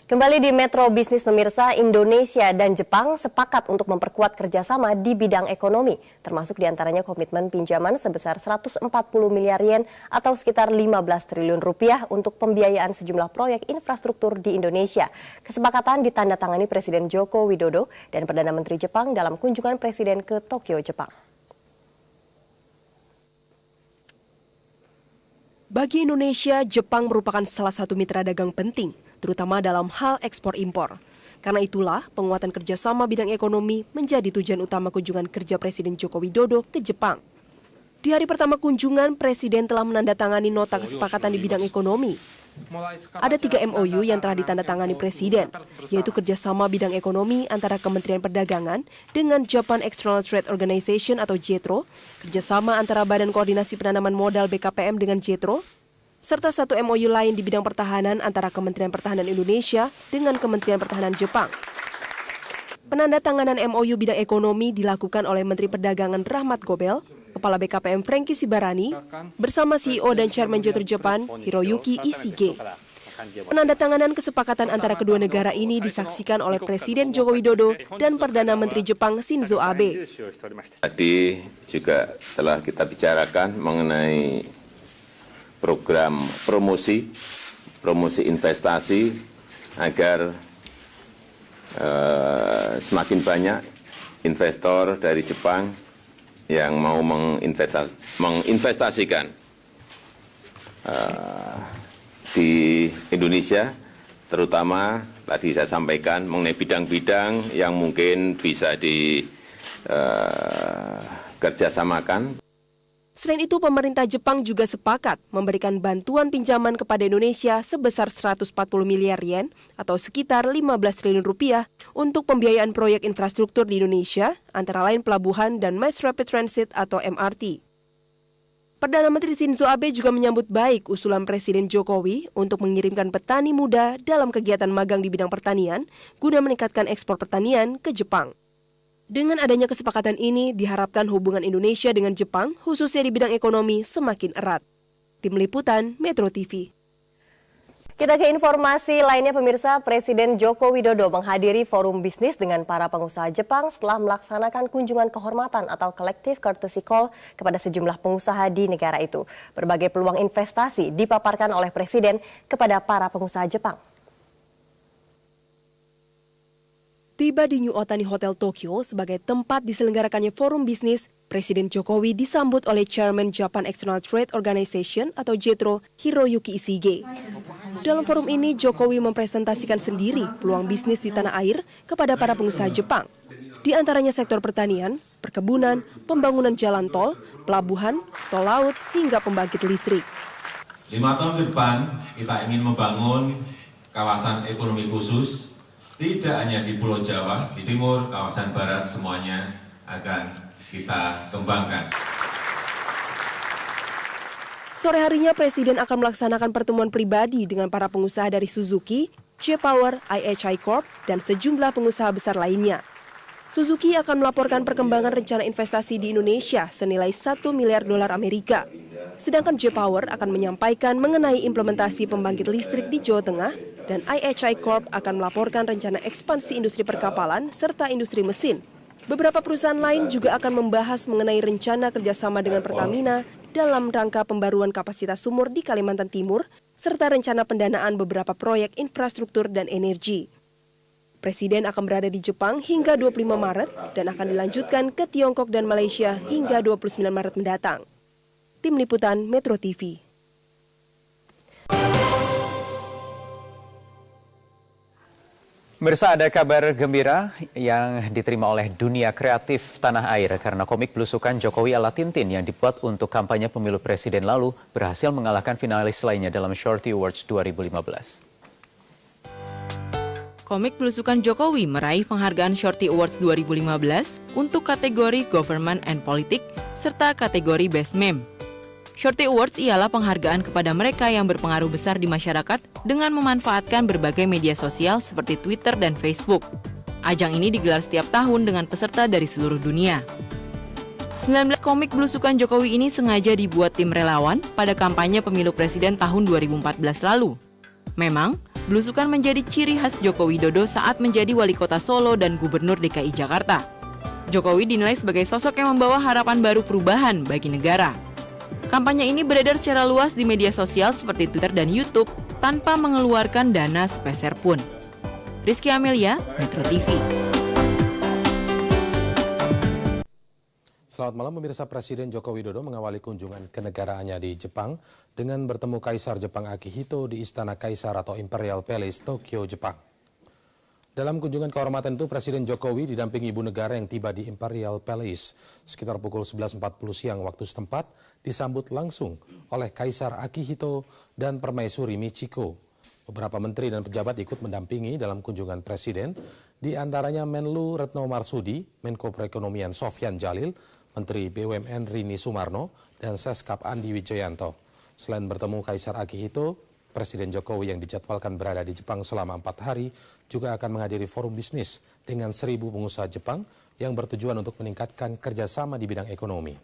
Kembali di Metro Bisnis pemirsa, Indonesia dan Jepang sepakat untuk memperkuat kerjasama di bidang ekonomi, termasuk diantaranya komitmen pinjaman sebesar 140 miliar yen atau sekitar 15 triliun rupiah untuk pembiayaan sejumlah proyek infrastruktur di Indonesia. Kesepakatan ditandatangani Presiden Joko Widodo dan Perdana Menteri Jepang dalam kunjungan Presiden ke Tokyo, Jepang. Bagi Indonesia, Jepang merupakan salah satu mitra dagang penting, terutama dalam hal ekspor-impor. Karena itulah, penguatan kerjasama bidang ekonomi menjadi tujuan utama kunjungan kerja Presiden Joko Widodo ke Jepang. Di hari pertama kunjungan, Presiden telah menandatangani nota kesepakatan di bidang ekonomi. Ada 3 MOU yang telah ditandatangani Presiden, yaitu kerjasama bidang ekonomi antara Kementerian Perdagangan dengan Japan External Trade Organization atau JETRO, kerjasama antara Badan Koordinasi Penanaman Modal BKPM dengan JETRO, serta 1 MOU lain di bidang pertahanan antara Kementerian Pertahanan Indonesia dengan Kementerian Pertahanan Jepang. Penandatanganan MOU bidang ekonomi dilakukan oleh Menteri Perdagangan Rahmat Gobel, Kepala BKPM Franky Sibarani, bersama CEO dan Chairman JETRO Japan Hiroyuki Ishige. Penandatanganan kesepakatan antara kedua negara ini disaksikan oleh Presiden Joko Widodo dan Perdana Menteri Jepang Shinzo Abe. Tadi juga telah kita bicarakan mengenai program promosi investasi agar semakin banyak investor dari Jepang yang mau menginvestasikan di Indonesia, terutama tadi saya sampaikan mengenai bidang-bidang yang mungkin bisa dikerjasamakan. Selain itu, pemerintah Jepang juga sepakat memberikan bantuan pinjaman kepada Indonesia sebesar 140 miliar yen atau sekitar 15 triliun rupiah untuk pembiayaan proyek infrastruktur di Indonesia, antara lain pelabuhan dan Mass Rapid Transit atau MRT. Perdana Menteri Shinzo Abe juga menyambut baik usulan Presiden Jokowi untuk mengirimkan petani muda dalam kegiatan magang di bidang pertanian guna meningkatkan ekspor pertanian ke Jepang. Dengan adanya kesepakatan ini, diharapkan hubungan Indonesia dengan Jepang, khususnya di bidang ekonomi, semakin erat. Tim Liputan, Metro TV. Kita ke informasi lainnya pemirsa, Presiden Joko Widodo menghadiri forum bisnis dengan para pengusaha Jepang setelah melaksanakan kunjungan kehormatan atau collective courtesy call kepada sejumlah pengusaha di negara itu. Berbagai peluang investasi dipaparkan oleh Presiden kepada para pengusaha Jepang. Tiba di New Otani Hotel Tokyo sebagai tempat diselenggarakannya forum bisnis, Presiden Jokowi disambut oleh Chairman Japan External Trade Organization atau JETRO, Hiroyuki Ishige. Dalam forum ini, Jokowi mempresentasikan sendiri peluang bisnis di tanah air kepada para pengusaha Jepang. Di antaranya sektor pertanian, perkebunan, pembangunan jalan tol, pelabuhan, tol laut, hingga pembangkit listrik. 5 tahun ke depan, kita ingin membangun kawasan ekonomi khusus, tidak hanya di Pulau Jawa, di timur, kawasan barat, semuanya akan kita kembangkan. Sore harinya, Presiden akan melaksanakan pertemuan pribadi dengan para pengusaha dari Suzuki, J-Power, IHI Corp, dan sejumlah pengusaha besar lainnya. Suzuki akan melaporkan perkembangan rencana investasi di Indonesia senilai 1 miliar dolar Amerika. Sedangkan J-Power akan menyampaikan mengenai implementasi pembangkit listrik di Jawa Tengah, dan IHI Corp akan melaporkan rencana ekspansi industri perkapalan serta industri mesin. Beberapa perusahaan lain juga akan membahas mengenai rencana kerjasama dengan Pertamina dalam rangka pembaruan kapasitas sumur di Kalimantan Timur, serta rencana pendanaan beberapa proyek infrastruktur dan energi. Presiden akan berada di Jepang hingga 25 Maret dan akan dilanjutkan ke Tiongkok dan Malaysia hingga 29 Maret mendatang. Tim Liputan Metro TV. Pemirsa, ada kabar gembira yang diterima oleh dunia kreatif tanah air karena komik belusukan Jokowi ala Tintin yang dibuat untuk kampanye pemilu presiden lalu berhasil mengalahkan finalis lainnya dalam Shorty Awards 2015. Komik belusukan Jokowi meraih penghargaan Shorty Awards 2015 untuk kategori Government and Politics serta kategori Best Meme. Shorty Awards ialah penghargaan kepada mereka yang berpengaruh besar di masyarakat dengan memanfaatkan berbagai media sosial seperti Twitter dan Facebook. Ajang ini digelar setiap tahun dengan peserta dari seluruh dunia. 19 komik belusukan Jokowi ini sengaja dibuat tim relawan pada kampanye pemilu presiden tahun 2014 lalu. Memang, Belusukan menjadi ciri khas Joko Widodo saat menjadi wali kota Solo dan Gubernur DKI Jakarta. Jokowi dinilai sebagai sosok yang membawa harapan baru perubahan bagi negara. Kampanye ini beredar secara luas di media sosial seperti Twitter dan YouTube tanpa mengeluarkan dana sepeser pun. Rizky Amelia, Metro TV. Selamat malam pemirsa. Presiden Joko Widodo mengawali kunjungan kenegaraannya di Jepang dengan bertemu Kaisar Jepang Akihito di Istana Kaisar atau Imperial Palace, Tokyo, Jepang. Dalam kunjungan kehormatan itu, Presiden Jokowi didampingi ibu negara yang tiba di Imperial Palace sekitar pukul 11.40 siang waktu setempat, disambut langsung oleh Kaisar Akihito dan Permaisuri Michiko. Beberapa menteri dan pejabat ikut mendampingi dalam kunjungan Presiden, di antaranya Menlu Retno Marsudi, Menko Perekonomian Sofyan Jalil, Menteri BUMN Rini Sumarno, dan Seskap Andi Wijoyanto. Selain bertemu Kaisar Akihito, Presiden Jokowi yang dijadwalkan berada di Jepang selama 4 hari juga akan menghadiri forum bisnis dengan 1.000 pengusaha Jepang yang bertujuan untuk meningkatkan kerjasama di bidang ekonomi.